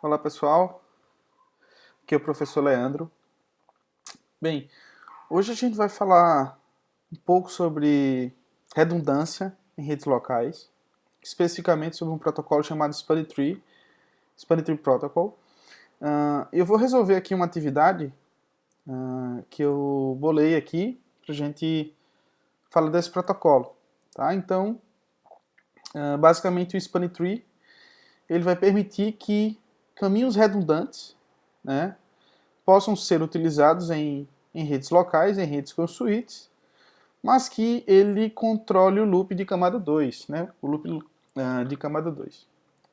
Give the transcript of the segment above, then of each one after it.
Olá pessoal, aqui é o professor Leandro. Bem, hoje a gente vai falar um pouco sobre redundância em redes locais, especificamente sobre um protocolo chamado Spanner Tree Protocol. Eu vou resolver aqui uma atividade que eu bolei aqui para a gente falar desse protocolo. Tá? Então, basicamente o Spanner Tree ele vai permitir que caminhos redundantes, né, possam ser utilizados em redes locais, em redes com suítes, mas que ele controle o loop de camada 2, né? O loop de camada 2.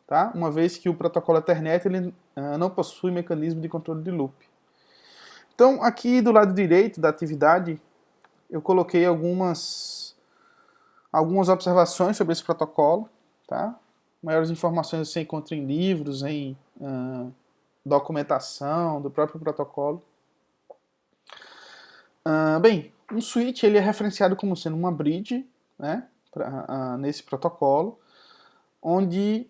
Tá? Uma vez que o protocolo Ethernet ele, não possui mecanismo de controle de loop. Então, aqui do lado direito da atividade, eu coloquei algumas observações sobre esse protocolo. Tá? Maiores informações você encontra em livros, em documentação do próprio protocolo. Bem, um switch ele é referenciado como sendo uma bridge, né, nesse protocolo, onde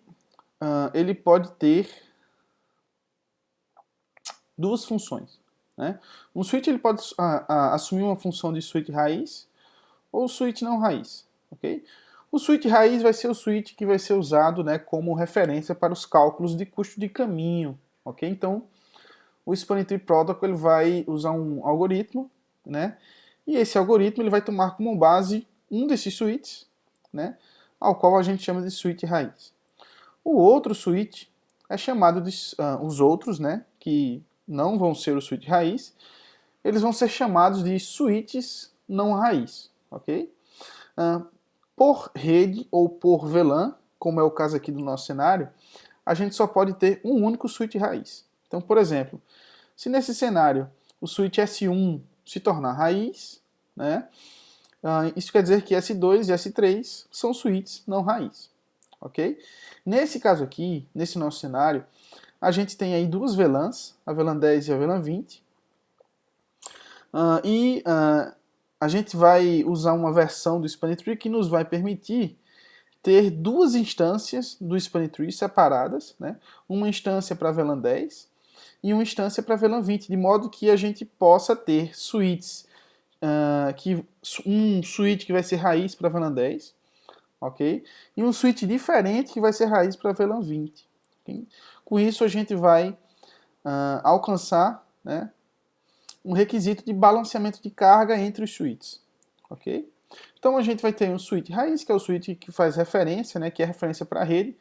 ele pode ter duas funções. Né? Um switch ele pode assumir uma função de switch raiz ou switch não raiz. Okay? O switch raiz vai ser o switch que vai ser usado, né, como referência para os cálculos de custo de caminho. Okay? Então, o Spanner Tree Protocol ele vai usar um algoritmo, né? E esse algoritmo ele vai tomar como base um desses switches, né? Ao qual a gente chama de switch raiz. O outro switch é chamado de os outros, né? Que não vão ser o switch raiz, eles vão ser chamados de switches não raiz, ok? Por rede ou por VLAN, como é o caso aqui do nosso cenário, a gente só pode ter um único switch raiz. Então, por exemplo, se nesse cenário o switch S1 se tornar raiz, né, isso quer dizer que S2 e S3 são switches não raiz. Okay? Nesse caso aqui, nesse nosso cenário, a gente tem aí duas VLANs, a VLAN 10 e a VLAN 20. A gente vai usar uma versão do Spanner Tree que nos vai permitir ter duas instâncias do Spanner Tree separadas, né? Uma instância para a VLAN 10 e uma instância para a VLAN 20, de modo que a gente possa ter switches, um switch que vai ser raiz para a VLAN 10, ok? E um switch diferente que vai ser raiz para a VLAN 20. Okay? Com isso a gente vai alcançar, né, um requisito de balanceamento de carga entre os switches, ok? Então a gente vai ter um switch raiz, que é o switch que faz referência, né, que é referência para a rede,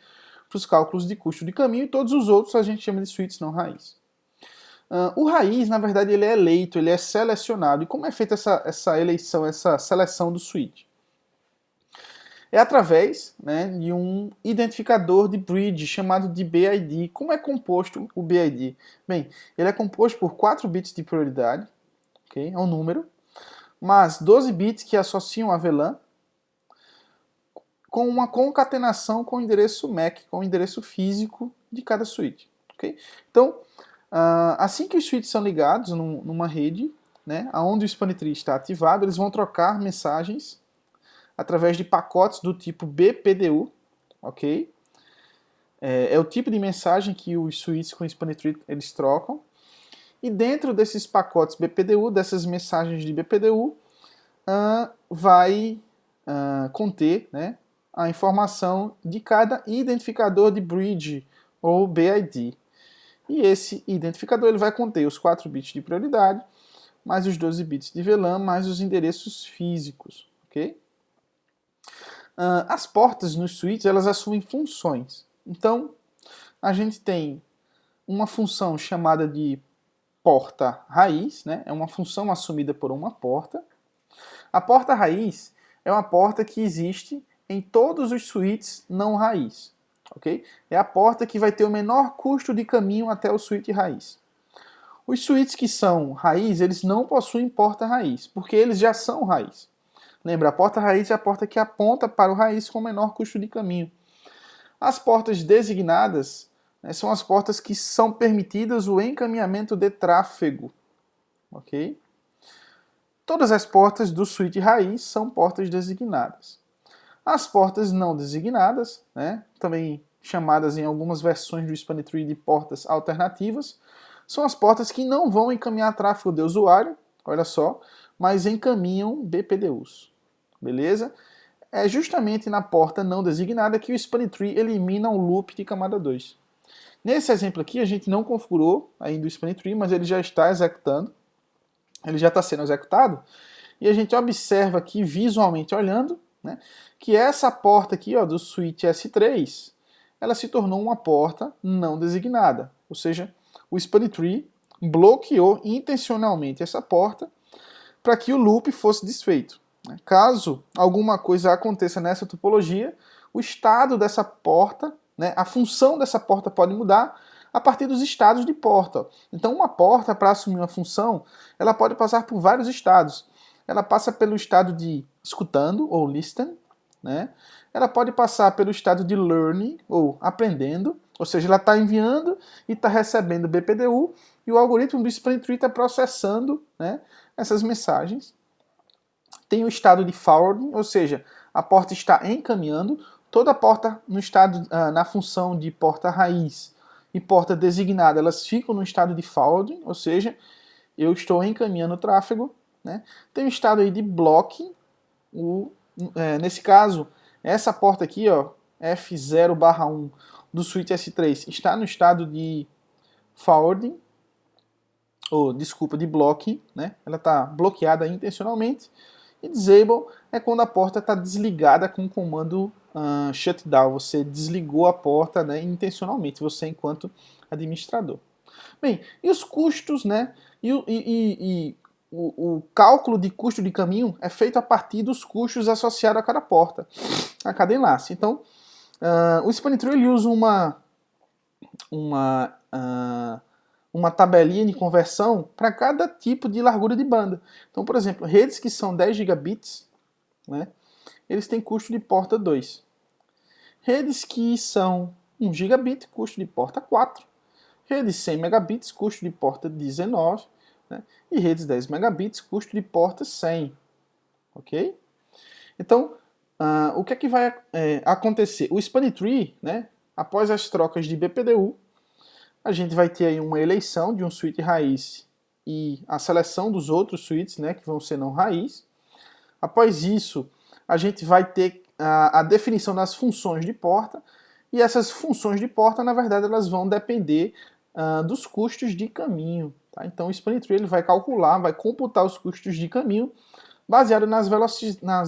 para os cálculos de custo de caminho, e todos os outros a gente chama de switches não raiz. O raiz, na verdade, ele é eleito, ele é selecionado. E como é feita essa eleição, essa seleção do switch? É através, né, de um identificador de bridge chamado de BID. Como é composto o BID? Bem, ele é composto por 4 bits de prioridade, okay? É um número, mas 12 bits que associam a VLAN, com uma concatenação com o endereço MAC, com o endereço físico de cada switch. Okay? Então, assim que os switches são ligados numa rede, né, onde o Spanner Tree está ativado, eles vão trocar mensagens através de pacotes do tipo BPDU, ok? É o tipo de mensagem que os switches com o Spanner Tree eles trocam. E dentro desses pacotes BPDU, dessas mensagens de BPDU, vai conter, né, a informação de cada identificador de bridge ou BID. E esse identificador ele vai conter os 4 bits de prioridade, mais os 12 bits de VLAN, mais os endereços físicos, ok? As portas nos switches elas assumem funções. Então, a gente tem uma função chamada de porta raiz, né? É uma função assumida por uma porta. A porta raiz é uma porta que existe em todos os switches não raiz. Okay? É a porta que vai ter o menor custo de caminho até o switch raiz. Os switches que são raiz, eles não possuem porta raiz, porque eles já são raiz. Lembra, a porta raiz é a porta que aponta para o raiz com o menor custo de caminho. As portas designadas, né, são as portas que são permitidas o encaminhamento de tráfego. Ok? Todas as portas do switch raiz são portas designadas. As portas não designadas, né, também chamadas em algumas versões do Spanner Tree de portas alternativas, são as portas que não vão encaminhar tráfego de usuário, olha só, mas encaminham BPDUs, beleza? É justamente na porta não designada que o Spanner Tree elimina o loop de camada 2. Nesse exemplo aqui, a gente não configurou ainda o Spanner Tree, mas ele já está executando, ele já está sendo executado, e a gente observa aqui, visualmente olhando, né, que essa porta aqui, ó, do switch S3, ela se tornou uma porta não designada, ou seja, o Spanner Tree bloqueou intencionalmente essa porta para que o loop fosse desfeito. Caso alguma coisa aconteça nessa topologia, o estado dessa porta, né, a função dessa porta pode mudar a partir dos estados de porta. Então uma porta, para assumir uma função, ela pode passar por vários estados. Ela passa pelo estado de escutando, ou listen, né? Ela pode passar pelo estado de learning, ou aprendendo, ou seja, ela está enviando e está recebendo BPDU, e o algoritmo do Spanner Tree está processando, né, essas mensagens. Tem o estado de forwarding, ou seja, a porta está encaminhando, toda porta no estado, na função de porta raiz e porta designada, elas ficam no estado de forwarding, ou seja, eu estou encaminhando o tráfego, né? Tem o estado aí de blocking, nesse caso, essa porta aqui, ó, F0/1 do switch S3 está no estado de forwarding, ou desculpa, de blocking, né? Ela está bloqueada intencionalmente. E disable é quando a porta está desligada com o comando shutdown. Você desligou a porta, né, intencionalmente, você enquanto administrador. Bem, e os custos, né? O cálculo de custo de caminho é feito a partir dos custos associados a cada porta, a cada enlace. Então, o Spanner Tree ele usa uma tabelinha de conversão para cada tipo de largura de banda. Então, por exemplo, redes que são 10 gigabits, né, eles têm custo de porta 2. Redes que são 1 gigabit, custo de porta 4. Redes 100 megabits, custo de porta 19. Né, e redes 10 megabits, custo de porta 100. Ok? Então, o que é que vai acontecer? O Spanner Tree, né, após as trocas de BPDU, a gente vai ter aí uma eleição de um switch raiz e a seleção dos outros switches, né, que vão ser não raiz. Após isso, a gente vai ter a definição das funções de porta, e essas funções de porta, na verdade, elas vão depender dos custos de caminho. Tá? Então o Spanner Tree ele vai calcular, vai computar os custos de caminho baseado nas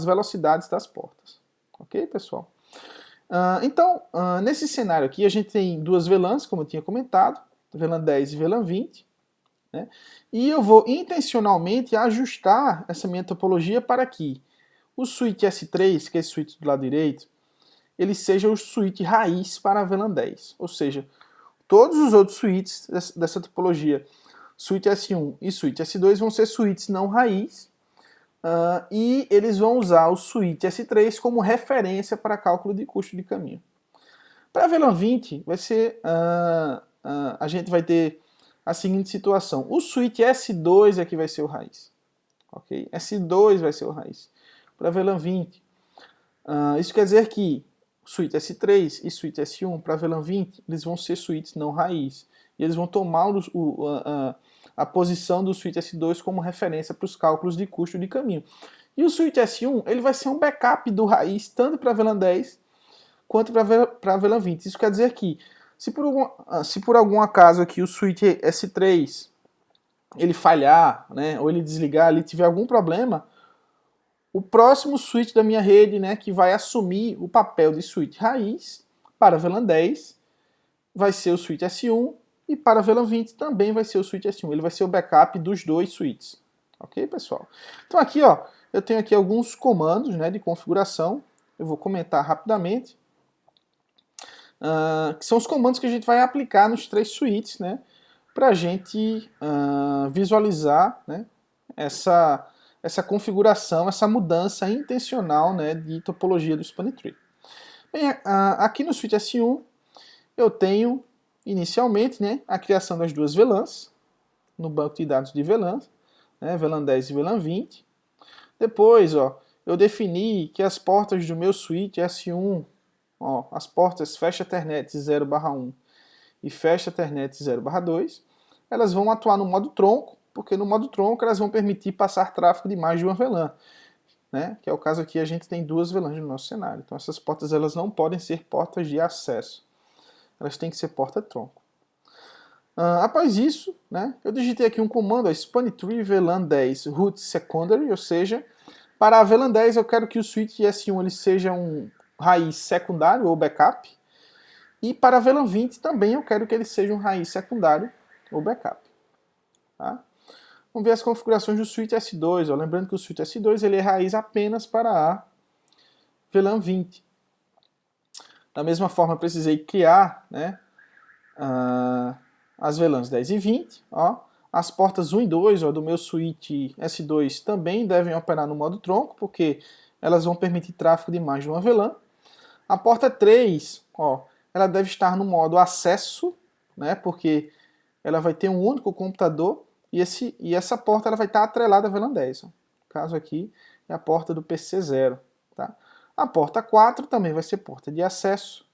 velocidades das portas. Ok, pessoal? Então, nesse cenário aqui, a gente tem duas VLANs, como eu tinha comentado, VLAN 10 e VLAN 20, né? E eu vou intencionalmente ajustar essa minha topologia para que o switch S3, que é esse switch do lado direito, ele seja o switch raiz para a VLAN 10, ou seja, todos os outros switches dessa topologia, switch S1 e switch S2, vão ser switches não raiz, e eles vão usar o switch S3 como referência para cálculo de custo de caminho. Para a VLAN 20, vai ser, a gente vai ter a seguinte situação. O switch S2 é que vai ser o raiz. Okay? S2 vai ser o raiz. Para a VLAN 20. Isso quer dizer que o switch S3 e switch S1 para a VLAN 20, eles vão ser switches não raiz. E eles vão tomar a posição do switch S2 como referência para os cálculos de custo de caminho. E o switch S1 ele vai ser um backup do raiz tanto para a VLAN 10 quanto para a VLAN 20. Isso quer dizer que se por algum acaso aqui o switch S3 ele falhar, né, ou ele desligar, ele tiver algum problema, o próximo switch da minha rede, né, que vai assumir o papel de switch raiz para a VLAN 10 vai ser o switch S1, e para a VLAN 20 também vai ser o switch S1. Ele vai ser o backup dos dois switches. Ok, pessoal? Então aqui, ó, eu tenho aqui alguns comandos, né, de configuração. Eu vou comentar rapidamente. Que são os comandos que a gente vai aplicar nos três switches, né, para a gente visualizar, né, essa configuração, essa mudança intencional, né, de topologia do Spanner Tree. Bem, aqui no switch S1 eu tenho inicialmente, né, a criação das duas VLANs no banco de dados de VLANs, né, VLAN 10 e VLAN 20. Depois, ó, eu defini que as portas do meu switch S1, ó, as portas fecha Ethernet 0/1 e fecha Ethernet 0/2, elas vão atuar no modo tronco, porque no modo tronco elas vão permitir passar tráfego de mais de uma VLAN, né? Que é o caso aqui, a gente tem 2 VLANs no nosso cenário. Então essas portas elas não podem ser portas de acesso, elas têm que ser porta-tronco. Após isso, né, eu digitei aqui um comando, span3 VLAN 10 root secondary, ou seja, para a VLAN 10 eu quero que o switch S1 ele seja um raiz secundário ou backup, e para a VLAN 20 também eu quero que ele seja um raiz secundário ou backup. Tá? Vamos ver as configurações do switch S2. Ó. Lembrando que o switch S2 ele é raiz apenas para a VLAN 20. Da mesma forma, eu precisei criar, né, as VLANs 10 e 20. Ó. As portas 1 e 2 ó, do meu switch S2 também devem operar no modo tronco, porque elas vão permitir tráfego de mais de uma VLAN. A porta 3, ó, ela deve estar no modo acesso, né, porque ela vai ter um único computador, e essa porta ela vai estar atrelada à VLAN 10. Ó. No caso aqui é a porta do PC0. Tá? A porta 4 também vai ser porta de acesso,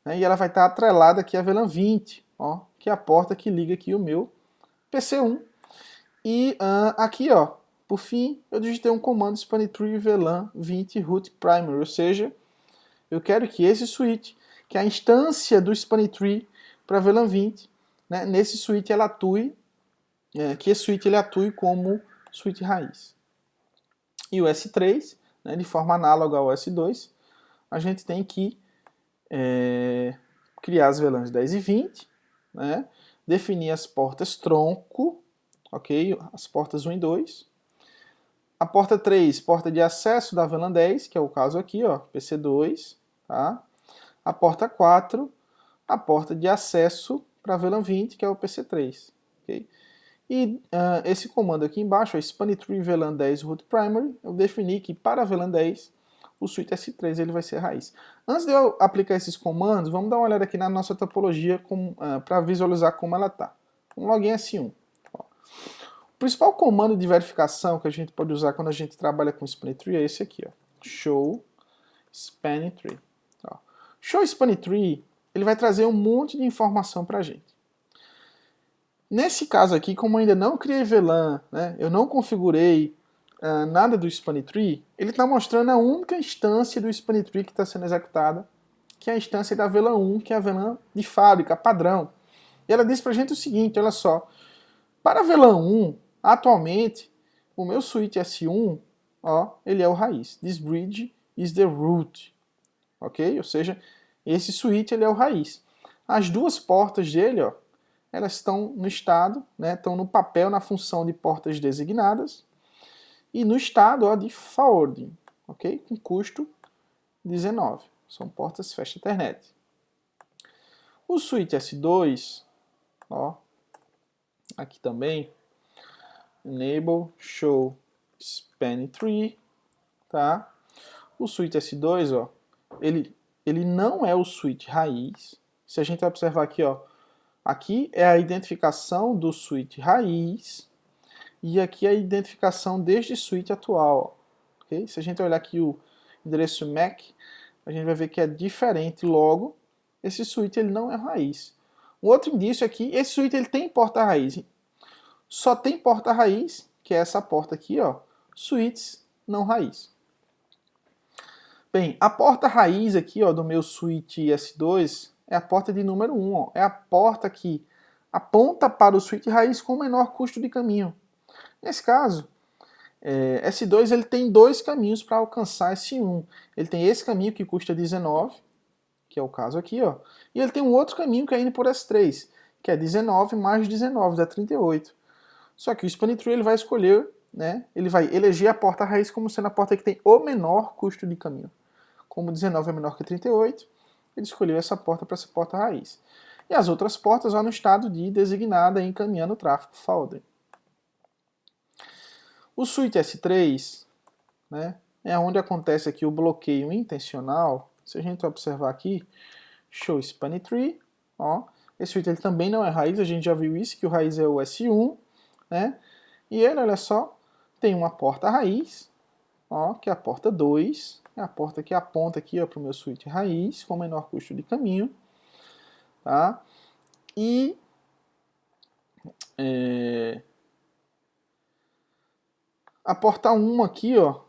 né, e ela vai estar atrelada aqui à VLAN 20, ó, que é a porta que liga aqui o meu PC1. E aqui, ó, por fim, eu digitei um comando span3 VLAN 20 root primary, ou seja, eu quero que esse switch, que é a instância do span3 para VLAN 20, né, nesse switch ela atue, que esse switch ele atue como switch raiz. E o S3, né, de forma análoga ao S2, a gente tem que criar as VLANs 10 e 20, né, definir as portas tronco, ok? As portas 1 e 2. A porta 3, porta de acesso da VLAN 10, que é o caso aqui, ó, PC2. Tá? A porta 4, a porta de acesso para a VLAN 20, que é o PC3. Okay? E esse comando aqui embaixo, span3 VLAN 10 root primary, eu defini que para a VLAN 10, o switch S3 ele vai ser raiz. Antes de eu aplicar esses comandos, vamos dar uma olhada aqui na nossa topologia para visualizar como ela está. Um login S1. Ó. O principal comando de verificação que a gente pode usar quando a gente trabalha com span3 é esse aqui, ó. Show span3. Ó. Show span3 ele vai trazer um monte de informação para a gente. Nesse caso aqui, como eu ainda não criei VLAN, né, eu não configurei nada do span3, ele está mostrando a única instância do span3 que está sendo executada, que é a instância da VLAN 1, que é a VLAN de fábrica, padrão. E ela diz para a gente o seguinte, olha só, para a VLAN 1, atualmente, o meu switch S1, ó, ele é o raiz. This bridge is the root. Ok? Ou seja, esse switch ele é o raiz. As duas portas dele, ó, elas estão no estado, né, estão no papel, na função de portas designadas, e no estado ó, de forwarding, ok? Com custo 19. São portas fecha Ethernet. O switch S2, ó, aqui também, enable show span3, tá? O switch S2, ó, ele não é o switch raiz. Se a gente observar aqui, ó, aqui é a identificação do switch raiz e aqui é a identificação deste switch atual. Okay? Se a gente olhar aqui o endereço MAC, a gente vai ver que é diferente. Logo, esse switch ele não é raiz. Um outro indício é que esse switch ele tem porta raiz. Só tem porta raiz, que é essa porta aqui, ó, switches não raiz. Bem, a porta raiz aqui, ó, do meu switch S2 é a porta de número 1, ó. É a porta que aponta para o switch raiz com o menor custo de caminho. Nesse caso, S2 ele tem dois caminhos para alcançar S1. Ele tem esse caminho que custa 19, que é o caso aqui, ó, e ele tem um outro caminho que é indo por S3, que é 19 mais 19, dá 38. Só que o span3 ele vai escolher, né, ele vai eleger a porta raiz como sendo a porta que tem o menor custo de caminho. Como 19 é menor que 38, ele escolheu essa porta para ser porta raiz. E as outras portas vão no estado de designada e encaminhando o tráfego forwarding. O switch S3, né, é onde acontece aqui o bloqueio intencional. Se a gente observar aqui, show span3, ó, esse switch ele também não é raiz, a gente já viu isso, que o raiz é o S1, né, e ele, olha só, tem uma porta raiz, ó, que é a porta 2, é a porta que aponta aqui para o meu switch raiz, com menor custo de caminho. Tá? E a porta 1 aqui, ó,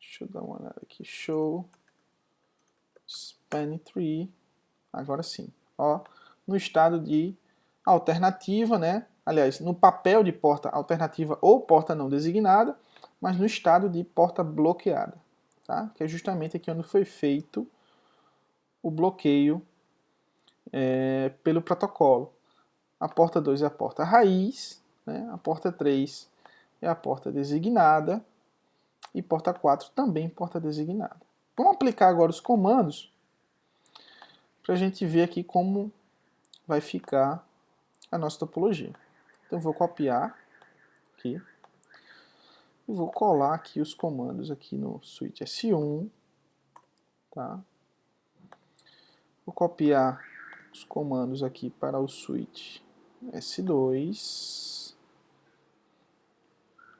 deixa eu dar uma olhada aqui, show, span tree, agora sim, ó, no estado de alternativa, né? Aliás, no papel de porta alternativa ou porta não designada, mas no estado de porta bloqueada, tá? Que é justamente aqui onde foi feito o bloqueio pelo protocolo. A porta 2 é a porta raiz, né? A porta 3 é a porta designada e porta 4 também porta designada. Vamos aplicar agora os comandos para a gente ver aqui como vai ficar a nossa topologia. Então eu vou copiar aqui e vou colar aqui os comandos aqui no switch S1, tá? Vou copiar os comandos aqui para o switch S2,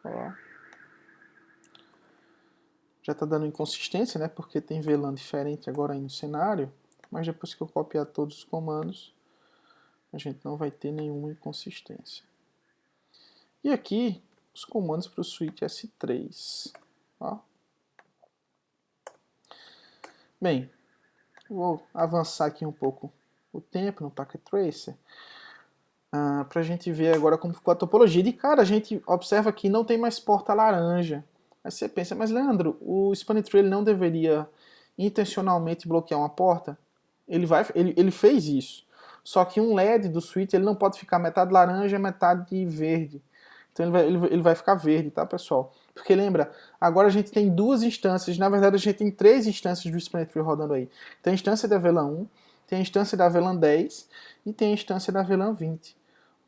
ó. Já está dando inconsistência, né? Porque tem VLAN diferente agora aí no cenário, mas depois que eu copiar todos os comandos, a gente não vai ter nenhuma inconsistência. E aqui, os comandos para o switch S3. Ó. Bem, vou avançar aqui um pouco o tempo no Packet Tracer, para a gente ver agora como ficou a topologia. De cara, a gente observa que não tem mais porta laranja. Aí você pensa, mas Leandro, o Span Tree não deveria intencionalmente bloquear uma porta? Ele fez isso. Só que um LED do switch ele não pode ficar metade laranja e metade verde. Então ele vai ficar verde, tá, pessoal? Porque lembra, agora a gente tem duas instâncias, na verdade a gente tem três instâncias do Span Tree rodando aí. Tem a instância da VLAN 1, tem a instância da VLAN 10 e tem a instância da VLAN 20.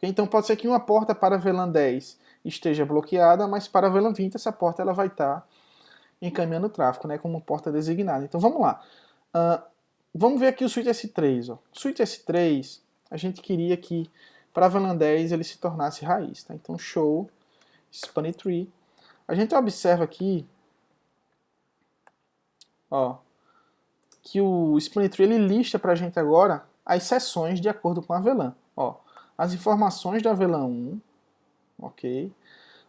Então pode ser que uma porta para a VLAN 10 esteja bloqueada, mas para a VLAN 20 essa porta ela vai estar encaminhando o tráfego, né, como porta designada. Então vamos lá. Vamos ver aqui o switch S3. Ó. O switch S3, a gente queria que para a VLAN 10 ele se tornasse raiz. Tá? Então show, span tree. A gente observa aqui, ó, que o span tree ele lista para a gente agora as seções de acordo com a VLAN. Ó, as informações da VLAN 1, ok?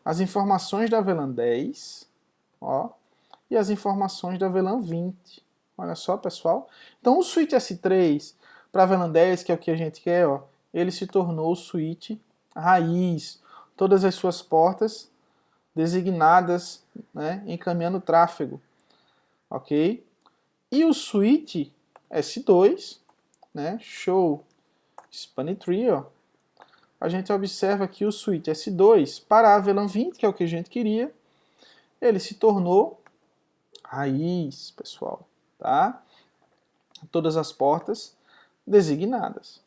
As informações da VLAN 10, ó, e as informações da VLAN 20. Olha só, pessoal. Então o switch S3 para a VLAN 10, que é o que a gente quer, ó, ele se tornou o switch raiz. Todas as suas portas designadas, né, encaminhando tráfego, ok? E o switch S2, né, show span tree, ó, a gente observa que o switch S2 para a VLAN 20, que é o que a gente queria, ele se tornou raiz, pessoal, tá? Todas as portas designadas.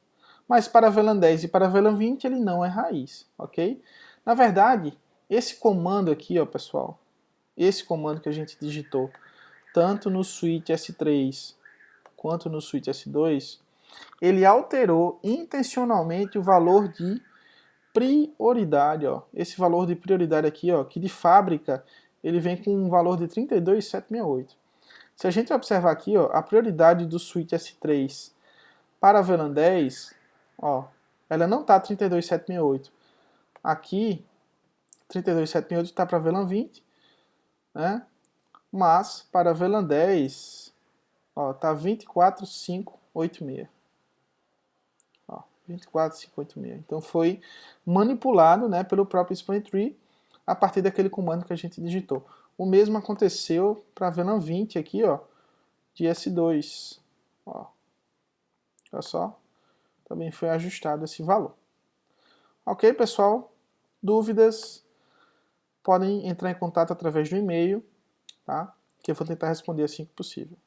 Mas para a VLAN 10 e para a VLAN 20 ele não é raiz, ok? Na verdade, esse comando aqui, ó, pessoal, esse comando que a gente digitou, tanto no switch S3 quanto no switch S2, ele alterou intencionalmente o valor de prioridade, ó. Esse valor de prioridade aqui, ó, que de fábrica ele vem com um valor de 32.768. Se a gente observar aqui, ó, a prioridade do switch S3 para a VLAN 10, ó, ela não está 32.768. Aqui, 32.768 está para a VLAN 20, né? Mas para a VLAN 10, ó, tá 24.586. Ó, 24.586. Então foi manipulado, né, pelo próprio span tree a partir daquele comando que a gente digitou. O mesmo aconteceu para a VLAN 20 aqui, ó, de S2. Ó. Olha só, também foi ajustado esse valor. Ok, pessoal? Dúvidas? Podem entrar em contato através do e-mail, tá? Que eu vou tentar responder assim que possível.